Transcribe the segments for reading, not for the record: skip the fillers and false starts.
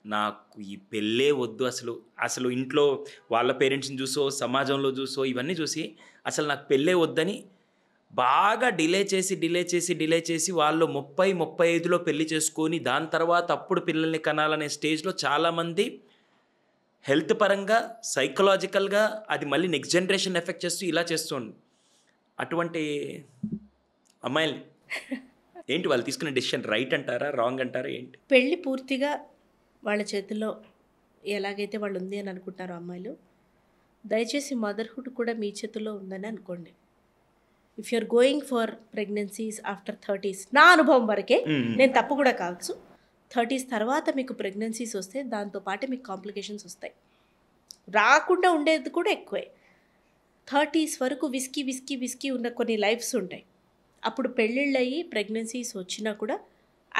నాకు ఈ పెళ్ళే వద్దు అసలు. అసలు ఇంట్లో వాళ్ళ పేరెంట్స్‌ని చూసో, సమాజంలో చూసో ఇవన్నీ చూసి అసలు నాకు పెళ్ళే వద్దని బాగా డిలే చేసి వాళ్ళు 30, 35లో పెళ్లి చేసుకొని దాని తర్వాత అప్పుడు పిల్లల్ని కనాలనే స్టేజ్‌లో చాలామంది హెల్త్ పరంగా, సైకలాజికల్‌గా అది మళ్ళీ నెక్స్ట్ జనరేషన్ ఎఫెక్ట్ చేస్తూ ఇలా చేస్తుంది. అటువంటి అమ్మాయిల్ని ఏంటి వాళ్ళు తీసుకునే డెసిషన్ రైట్ అంటారా? రాంగ్ అంటారా ఏంటి? పెళ్ళి పూర్తిగా వాళ్ళ చేతుల్లో ఎలాగైతే వాళ్ళు ఉంది అని అనుకుంటారో అమ్మాయిలు, దయచేసి మదర్‌హుడ్ కూడా మీ చేతుల్లో ఉందని అనుకోండి. If you are going for pregnancies after 30s నా అనుభవం వరకే, నేను తప్పు కూడా కావచ్చు. 30s తర్వాత మీకు ప్రెగ్నెన్సీస్ వస్తే దాంతో పాటు మీకు కాంప్లికేషన్స్ వస్తాయి. రాకుండా ఉండేది కూడా ఎక్కువే. 30s వరకు విస్కీ ఉన్న కొన్ని లైఫ్స్ ఉంటాయి. అప్పుడు పెళ్ళిళ్ళయి ప్రెగ్నెన్సీస్ వచ్చినా కూడా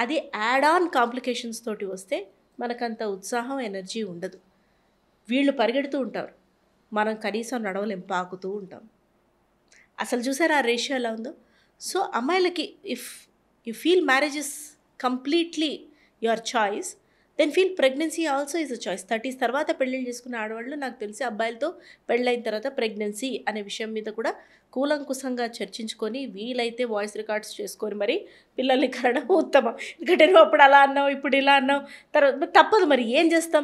అది యాడ్ ఆన్ కాంప్లికేషన్స్ తోటి వస్తే మనకంత ఉత్సాహం, ఎనర్జీ ఉండదు. వీళ్ళు పరిగెడుతూ ఉంటారు, మనం కనీసం నడవలేం, పాకుతూ ఉంటాం. అసలు చూసారా ఆ రేషియో ఎలా ఉందో? సో అమ్మాయిలకి if you feel marriage is completely your choice, then feel pregnancy also is a choice. 30s తర్వాత పెళ్ళిళ్ళు చేసుకున్న ఆడవాళ్ళు నాకు తెలిసి అబ్బాయిలతో పెళ్ళైన తర్వాత ప్రెగ్నెన్సీ అనే విషయం మీద కూడా కూలంకుశంగా చర్చించుకొని వీలైతే వాయిస్ రికార్డ్స్ చేసుకొని మరి పిల్లల్ని కనడం ఉత్తమం. ఎందుకంటే నువ్వు అప్పుడు అలా అన్నావు, ఇప్పుడు ఇలా అన్నావు, తర్వాత తప్పదు, మరి ఏం చేస్తాం?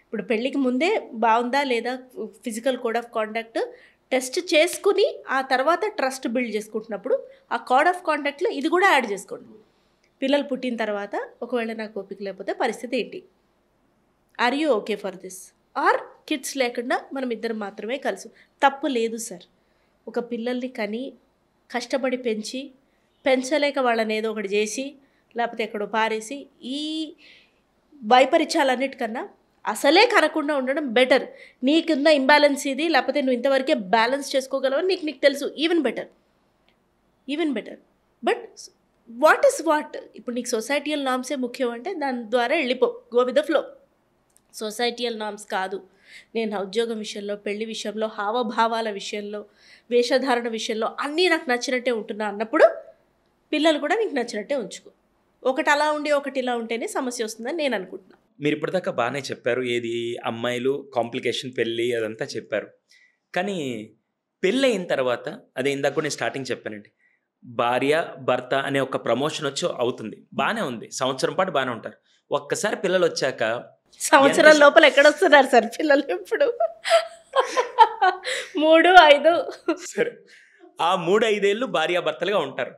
ఇప్పుడు పెళ్ళికి ముందే బాగుందా లేదా physical code of contact test చేసుకుని ఆ తర్వాత ట్రస్ట్ బిల్డ్ చేసుకుంటున్నప్పుడు ఆ కోడ్ ఆఫ్ కాంటాక్ట్లో ఇది కూడా యాడ్ చేసుకోండి. పిల్లలు పుట్టిన తర్వాత ఒకవేళ నాకు ఓపిక లేకపోతే పరిస్థితి ఏంటి? Are you okay for this? Our kids లేకుండా మనం ఇద్దరం మాత్రమే కలిసి, తప్పు లేదు సార్. ఒక పిల్లల్ని కని కష్టపడి పెంచలేక వాళ్ళని ఏదో ఒకటి చేసి లేకపోతే ఎక్కడో పారేసి ఈ వైపరీత్యాలన్నిటికన్నా అసలే కనకుండా ఉండడం బెటర్. నీకున్న ఇంబ్యాలెన్స్ ఇది, లేకపోతే నువ్వు ఇంతవరకే బ్యాలెన్స్ చేసుకోగలవని నీకు తెలుసు, even better. But what is what? ఇప్పుడు నీకు సొసైటియల్ నామ్సే ముఖ్యం అంటే దాని ద్వారా వెళ్ళిపో, go with the flow. Societal norms కాదు. నేను ఉద్యోగం విషయంలో, పెళ్లి విషయంలో, హావభావాల విషయంలో, వేషధారణ విషయంలో అన్నీ నాకు నచ్చినట్టే ఉంటున్నా అన్నప్పుడు పిల్లలు కూడా నీకు నచ్చినట్టే ఉంచుకో. ఒకటి అలా ఉండి ఒకటి ఇలా ఉంటేనే సమస్య వస్తుందని నేను అనుకుంటున్నాను. మీరు ఇప్పటిదాకా బాగానే చెప్పారు. ఏది అమ్మాయిలు కాంప్లికేషన్ పెళ్ళి అదంతా చెప్పారు. కానీ పెళ్ళయిన తర్వాత అదే ఇందాక కూడా నేను స్టార్టింగ్ చెప్పానండి. భార్య, భర్త అనే ఒక ప్రమోషన్ వచ్చి అవుతుంది. బాగానే ఉంది. సంవత్సరం పాటు బాగానే ఉంటారు. ఒక్కసారి పిల్లలు వచ్చాక సంవత్సరం లోపల ఎక్కడొస్తున్నారు సార్ పిల్లలు ఇప్పుడు? 3-5 సరే, ఆ 3-5 ఏళ్ళు భార్యాభర్తలుగా ఉంటారు.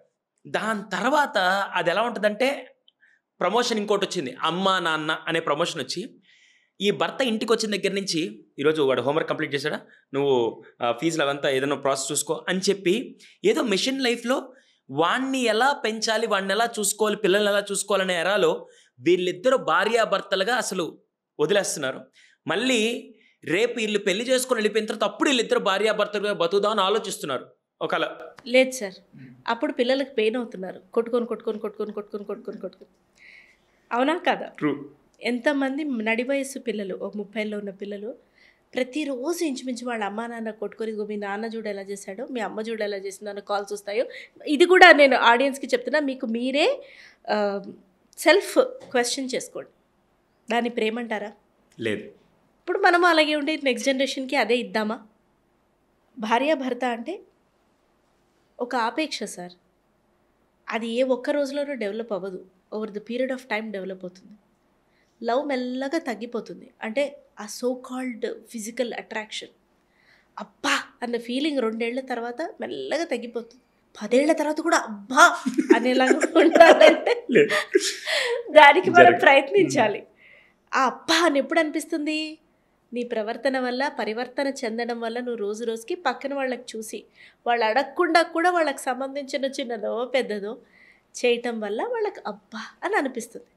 దాని తర్వాత అది ఎలా ఉంటుందంటే ప్రమోషన్ ఇంకోటి వచ్చింది. అమ్మ నాన్న అనే ప్రమోషన్ వచ్చి ఈ భర్త ఇంటికి వచ్చిన దగ్గర నుంచి ఈరోజు వాడు హోంవర్క్ కంప్లీట్ చేశాడా, నువ్వు ఫీజులు అవంతా ఏదైనా ప్రాసెస్ చూసుకో అని చెప్పి ఏదో మిషన్ లైఫ్లో వాణ్ణి ఎలా పెంచాలి, వాడిని ఎలా చూసుకోవాలి, పిల్లల్ని ఎలా చూసుకోవాలనే ఎరాలో వీళ్ళిద్దరూ భార్యాభర్తలుగా అసలు వదిలేస్తున్నారు. మళ్ళీ రేపు వీళ్ళు పెళ్లి చేసుకొని వెళ్ళిపోయిన తర్వాత అప్పుడు వీళ్ళిద్దరు భార్యాభర్తలుగా బతుకుదామని ఆలోచిస్తున్నారు. ఒకవేళ లేదు సార్, అప్పుడు పిల్లలకు పెయిన్ అవుతున్నారు, కొట్టుకొని. అవునా కదా? ట్రూ. ఎంతమంది నడి వయస్సు పిల్లలు, ఒక 30లో ఉన్న పిల్లలు ప్రతిరోజు ఇంచుమించు వాళ్ళ అమ్మ నాన్న కొట్టుకొని, మీ నాన్న చూడు ఎలా చేశాడో, మీ అమ్మ చూడు ఎలా చేసిందో అన్న కాల్స్ వస్తాయో. ఇది కూడా నేను ఆడియన్స్కి చెప్తున్నా, మీకు మీరే సెల్ఫ్ క్వశ్చన్ చేసుకోండి. దాన్ని ప్రేమంటారా? లేదు. ఇప్పుడు మనము అలాగే ఉండి నెక్స్ట్ జనరేషన్కి అదే ఇద్దామా? భార్యాభర్త అంటే ఒక ఆపేక్ష సార్. అది ఏ ఒక్క రోజులోనూ డెవలప్ అవ్వదు, over the period of time develop అవుతుంది. లవ్ మెల్లగా తగ్గిపోతుంది. అంటే ఆ సో కాల్డ్ ఫిజికల్ అట్రాక్షన్, అబ్బా అన్న ఫీలింగ్ 2 ఏళ్ల తర్వాత మెల్లగా తగ్గిపోతుంది. 10 ఏళ్ల తర్వాత కూడా అబ్బా అనేలాగా ఉండాలంటే దానికి మనం ప్రయత్నించాలి. ఆ అబ్బా అని ఎప్పుడు అనిపిస్తుంది? నీ ప్రవర్తన వల్ల, పరివర్తన చెందడం వల్ల, నువ్వు రోజు రోజుకి పక్కన వాళ్ళకి చూసి, వాళ్ళు అడగకుండా కూడా వాళ్ళకి సంబంధించిన చిన్నదో పెద్దదో చేయటం వల్ల వాళ్ళకి అబ్బా అని అనిపిస్తుంది.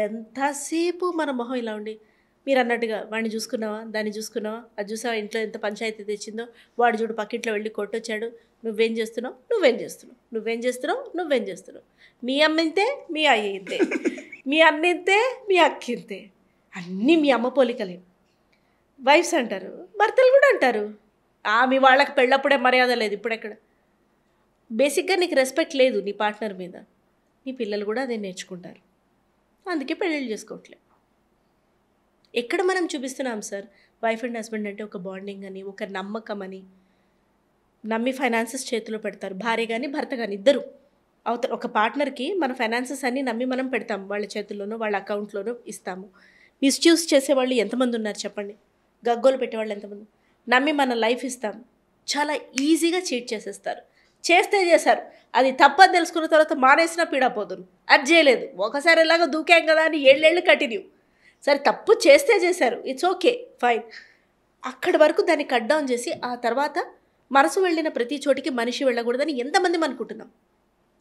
ఎంతసేపు మన మొహం ఇలా ఉండి, మీరు అన్నట్టుగా వాడిని చూసుకున్నావా, దాన్ని చూసుకున్నావా, అది చూసావా ఇంట్లో ఎంత పంచాయతీ తెచ్చిందో, వాడు చూడు పక్కింట్లో వెళ్ళి కొట్టొచ్చాడు, నువ్వేం చేస్తున్నావు, మీ అమ్మ ఇంతే, మీ అయ్య ఇంతే, మీ అన్న ఇంతే, మీ అక్క ఇంతే, అన్నీ మీ అమ్మ పోలికలే. వైఫ్స్ అంటారు, భర్తలు కూడా అంటారు, మీ వాళ్ళకి పెళ్ళప్పుడే మర్యాద లేదు, ఇప్పుడు ఎక్కడ? బేసిక్గా నీకు రెస్పెక్ట్ లేదు నీ పార్ట్నర్ మీద. నీ పిల్లలు కూడా అదే నేర్చుకుంటారు, అందుకే పెళ్ళిళ్ళు చేసుకోవట్లేదు. ఎక్కడ మనం చూపిస్తున్నాం సార్ వైఫ్ అండ్ హస్బెండ్ అంటే ఒక బాండింగ్ అని, ఒక నమ్మకం అని. నమ్మి ఫైనాన్సెస్ చేతిలో పెడతారు, భార్య కానీ భర్త కానీ ఇద్దరు. అవతల ఒక పార్ట్నర్కి మన ఫైనాన్సెస్ అన్నీ నమ్మి మనం పెడతాం, వాళ్ళ చేతుల్లోనో వాళ్ళ అకౌంట్లోనో ఇస్తాము. మిస్యూజ్ చేసేవాళ్ళు ఎంతమంది ఉన్నారు చెప్పండి, గగ్గోలు పెట్టేవాళ్ళు ఎంతమంది. నమ్మి మన లైఫ్ ఇస్తాం, చాలా ఈజీగా చీట్ చేసేస్తారు. చేస్తే చేశారు, అది తప్పని తెలుసుకున్న తర్వాత మానేసినా పీడపోదును. అది చేయలేదు, ఒకసారి ఎలాగో దూకాం కదా అని ఏళ్ళేళ్ళు కంటిన్యూ. సరే తప్పు చేస్తే చేశారు, ఇట్స్ ఓకే ఫైన్. అక్కడి వరకు దాన్ని కట్ డౌన్ చేసి ఆ తర్వాత మనసు వెళ్ళిన ప్రతి చోటికి మనిషి వెళ్ళకూడదని ఎంతమంది అనుకుంటున్నాం.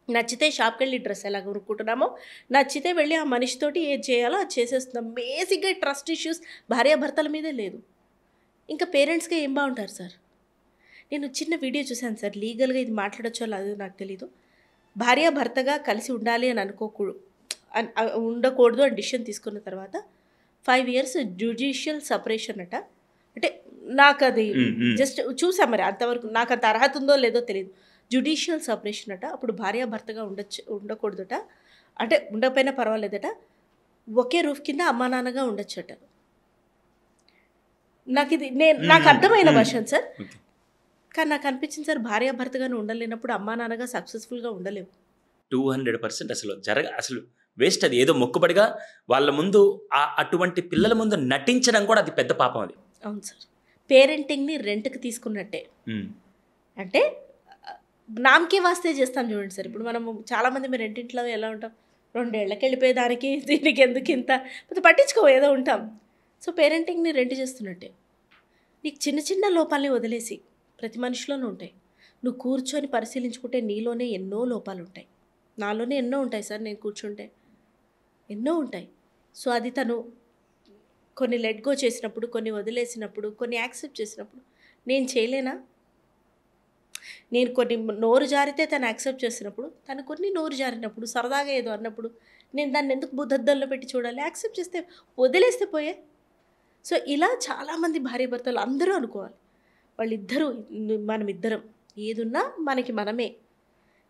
నచ్చితే షాప్కి వెళ్ళి డ్రెస్ ఎలా కొనుక్కుంటున్నామో, నచ్చితే వెళ్ళి ఆ మనిషితోటి ఏది చేయాలో అది చేసేస్తున్నాం. బేసిక్గా ట్రస్ట్ ఇష్యూస్ భార్యాభర్తల మీదే లేదు, ఇంకా పేరెంట్స్గా ఏం బాగుంటారు సార్. నేను చిన్న వీడియో చూశాను సార్, లీగల్గా ఇది మాట్లాడచ్చో లేదో నాకు తెలీదు. భార్యాభర్తగా కలిసి ఉండాలి అని ఉండకూడదు అని డిసిషన్ తీసుకున్న తర్వాత 5 years జ్యుడిషియల్ సపరేషన్ అట. అంటే నాకు అది జస్ట్ చూసాం, మరి అంతవరకు నాకు అంత అర్హత ఉందో లేదో తెలియదు. జ్యుడిషియల్ సపరేషన్ అట. అప్పుడు భార్యాభర్తగా ఉండకూడదట, అంటే ఉండకపోయినా పర్వాలేదట, ఒకే రూఫ్ కింద అమ్మా నాన్నగా ఉండొచ్చట. నాకు అర్థమైన వర్షన్ సార్. కానీ నాకు అనిపించింది సార్, భార్యాభర్తగానే ఉండలేనప్పుడు అమ్మా నాన్నగా సక్సెస్ఫుల్గా ఉండలేవు. 200% అసలు వేస్ట్. అది ఏదో మొక్కుబడిగా వాళ్ళ ముందు అటువంటి పిల్లల ముందు నటించడం కూడా అది పెద్ద పాపం అది. అవును సార్, పేరెంటింగ్ని రెంట్కి తీసుకున్నట్టే. అంటే నామకే వాస్తే చేస్తాం చూడండి సార్. ఇప్పుడు మనము చాలామంది మీరు రెంటింట్లో ఎలా ఉంటాం, 2 ఏళ్ళకి వెళ్ళిపోయేదానికి దీనికి ఎందుకు ఇంత పట్టించుకో ఏదో ఉంటాం. సో పేరెంటింగ్ని రెంట్ చేస్తున్నట్టే. నీకు చిన్న చిన్న లోపాలని వదిలేసి, ప్రతి మనిషిలోనూ ఉంటాయి, నువ్వు కూర్చొని పరిశీలించుకుంటే నీలోనే ఎన్నో లోపాలు ఉంటాయి. నాలోనే ఎన్నో ఉంటాయి సార్, నేను కూర్చుంటే ఎన్నో ఉంటాయి. సో అది తను కొన్ని లెట్ గో చేసినప్పుడు, కొన్ని వదిలేసినప్పుడు, కొన్ని యాక్సెప్ట్ చేసినప్పుడు నేను చేయలేనా? నేను కొన్ని నోరు జారితే తను యాక్సెప్ట్ చేసినప్పుడు, తను కొన్ని నోరు జారినప్పుడు, సరదాగా ఏదో అన్నప్పుడు నేను దాన్ని ఎందుకు బుద్ధద్దల్లో పెట్టి చూడాలి? యాక్సెప్ట్ చేస్తే వదిలేస్తే పోయే. సో ఇలా చాలామంది భార్యాభర్తలు అందరూ అనుకోవాలి, వాళ్ళిద్దరూ మనమిద్దరం, ఏదున్నా మనకి మనమే.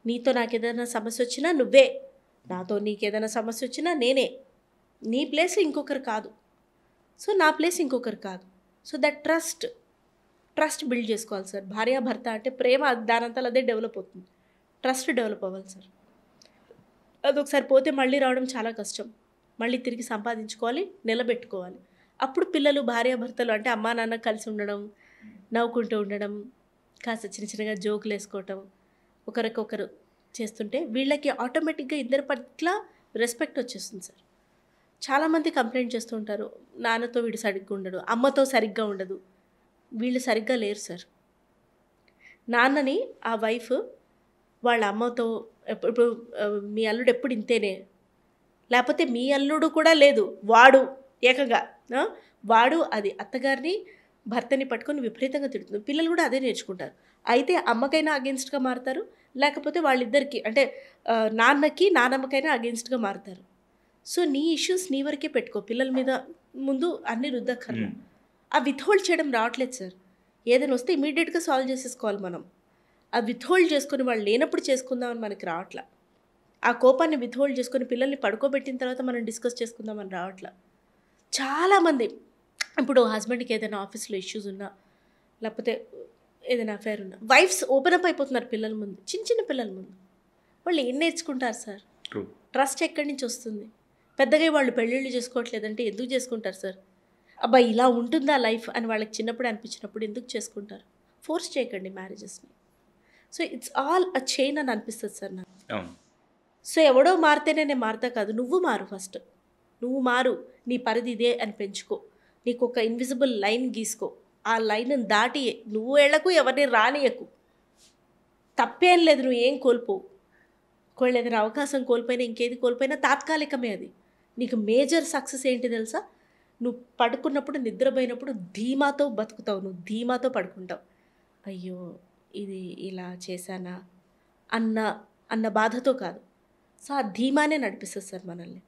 నీతో నాకు ఏదైనా సమస్య వచ్చినా నువ్వే, నాతో నీకు ఏదైనా సమస్య వచ్చినా నేనే. నీ ప్లేస్ ఇంకొకరు కాదు, సో నా ప్లేస్ ఇంకొకరు కాదు. సో దట్ ట్రస్ట్ బిల్డ్ చేసుకోవాలి సార్. భార్యాభర్త అంటే ప్రేమ దానంతలో అదే డెవలప్ అవుతుంది, ట్రస్ట్ డెవలప్ అవ్వాలి సార్. అదొకసారి పోతే మళ్ళీ రావడం చాలా కష్టం, మళ్ళీ తిరిగి సంపాదించుకోవాలి, నిలబెట్టుకోవాలి. అప్పుడు పిల్లలు భార్యాభర్తలు అంటే అమ్మా నాన్న కలిసి ఉండడం, నవ్వుకుంటూ ఉండడం, కాస్త చిన్న చిన్నగా జోకులు వేసుకోవటం, ఒకరికొకరు చేస్తుంటే వీళ్ళకి ఆటోమేటిక్గా ఇద్దరి పట్ల రెస్పెక్ట్ వచ్చేస్తుంది సార్. చాలామంది కంప్లైంట్ చేస్తూ ఉంటారు, నాన్నతో వీడు సరిగ్గా ఉండడు, అమ్మతో సరిగ్గా ఉండదు. వీళ్ళు సరిగ్గా లేరు సార్. నాన్నని ఆ వైఫ్ వాళ్ళ అమ్మతో ఇప్పుడు మీ అల్లుడు ఎప్పుడు ఇంతేనే, లేకపోతే మీ అల్లుడు కూడా లేదు, వాడు ఏకంగా వాడు అది అత్తగారిని భర్తని పట్టుకొని విపరీతంగా తిడుతుంది. పిల్లలు కూడా అదే నేర్చుకుంటారు. అయితే అమ్మకైనా అగెన్స్ట్గా మారుతారు, లేకపోతే వాళ్ళిద్దరికి అంటే నాన్నకి నానమ్మకైనా అగెన్స్ట్గా మారుతారు. సో నీ ఇష్యూస్ నీ వరకే పెట్టుకో, పిల్లల మీద ముందు అన్ని రుద్దక్కర్లా. ఆ విత్హోల్డ్ చేయడం రావట్లేదు సార్. ఏదైనా వస్తే ఇమీడియట్గా సాల్వ్ చేసేసుకోవాలి మనం. ఆ విత్హోల్డ్ చేసుకుని వాళ్ళు లేనప్పుడు చేసుకుందామని మనకి రావట్లా. ఆ కోపాన్ని విత్హోల్డ్ చేసుకొని పిల్లల్ని పడుకోబెట్టిన తర్వాత మనం డిస్కస్ చేసుకుందామని రావట్లా. చాలామంది ఇప్పుడు హస్బెండ్కి ఏదైనా ఆఫీస్లో ఇష్యూస్ ఉన్నా, లేకపోతే ఏదైనా అఫైర్ ఉన్నా, వైఫ్స్ ఓపెన్ అప్ అయిపోతున్నారు పిల్లల ముందు, చిన్న చిన్న పిల్లల ముందు. వాళ్ళు ఏం నేర్చుకుంటారు సార్? ట్రస్ట్ ఎక్కడి నుంచి వస్తుంది? పెద్దగా వాళ్ళు పెళ్ళిళ్ళు చేసుకోవట్లేదంటే ఎందుకు చేసుకుంటారు సార్? అబ్బా ఇలా ఉంటుందా లైఫ్ అని వాళ్ళకి చిన్నప్పుడు అనిపించినప్పుడు ఎందుకు చేసుకుంటారు? ఫోర్స్ చేయకండి మ్యారేజెస్ని. So it's all a chain అని అనిపిస్తుంది సార్ నాకు. సో ఎవడో మారితేనే నేను మారుతా కాదు, నువ్వు మారు ఫస్ట్. నువ్వు మారు, నీ పరిధి ఇదే అని పెంచుకో, నీకు ఒక ఇన్విజిబుల్ లైన్ గీసుకో, ఆ లైన్ దాటి నువ్వు వెళ్ళకు, ఎవరిని రానియకు. తప్పేం లేదు, నువ్వు ఏం కోల్పోవు. ఒకవేళ ఏదైనా అవకాశం కోల్పోయినా, ఇంకేది కోల్పోయినా తాత్కాలికమే అది. నీకు మేజర్ సక్సెస్ ఏంటి తెలుసా? నువ్వు పడుకున్నప్పుడు, నిద్రపోయినప్పుడు ధీమాతో బతుకుతావు, నువ్వు ధీమాతో పడుకుంటావు. అయ్యో ఇది ఇలా చేశానా అన్న బాధతో కాదు. సో ఆ ధీమానే నడిపిస్తుంది సార్ మనల్ని.